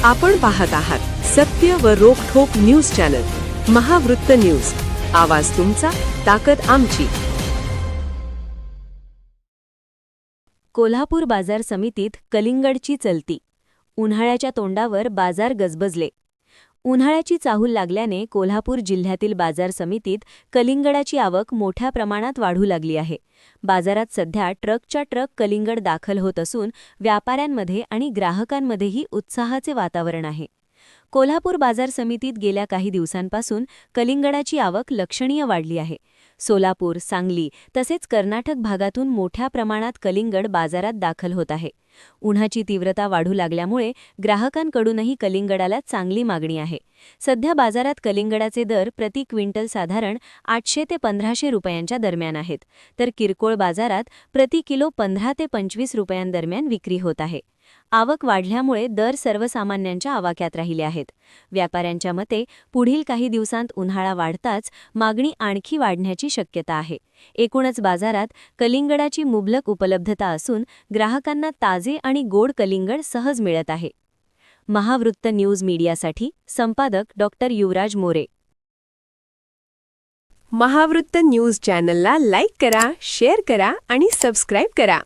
आपण पाहत आहात सत्य व रोखठोक न्यूज चॅनल महावृत्त न्यूज. आवाज तुमचा, ताकद आमची. कोल्हापूर बाजार समितीत कलिंगडची चलती. उन्हाळ्याच्या तोंडावर बाजार गजबजले. उन्हाळ्याची चाहूल लागल्याने कोल्हापूर जिल्ह्यातील बाजार समितीत कलिंगडाची आवक मोठ्या प्रमाणात वाढू लागली आहे. बाजारात सध्या ट्रकच्या ट्रक कलिंगड दाखल होत असून व्यापाऱ्यांमध्ये आणि ग्राहकांमध्येही उत्साहाचे वातावरण आहे. कोल्हापूर बाजार समितीत गेल्या काही दिवसांपासून कलिंगडाची आवक लक्षणीय वाढली आहे. सोलापूर, सांगली तसेच कर्नाटक भागातून मोठ्या प्रमाणात कलिंगड बाजारात दाखल होत आहे. उन्हाची तीव्रता वाढू लागल्यामुळे ग्राहकांकडूनही कलिंगडाला चांगली मागणी आहे. सध्या बाजारात कलिंगडाचे दर प्रति क्विंटल साधारण 800 ते 1500 रुपयांच्या दरम्यान आहेत, तर किरकोळ बाजारात प्रति किलो 15 ते 25 रुपयांदरम्यान विक्री होत आहे. आवक वाढल्यामुळे दर सर्वसामान्यांच्या आवाक्यात राहिले आहेत. व्यापाऱ्यांच्या मते पुढील काही दिवसांत उन्हाळा वाढताच मागणी आणखी वाढण्याची शक्यता आहे. एकूणच बाजारात कलिंगडाची मुबलक उपलब्धता असून ग्राहकांना ताजे आणि गोड कलिंगड सहज मिळत आहे. महावृत्त न्यूज मीडियासाठी संपादक डॉ. युवराज मोरे. महावृत्त न्यूज चॅनलला लाईक करा, शेअर करा आणि सबस्क्राईब करा.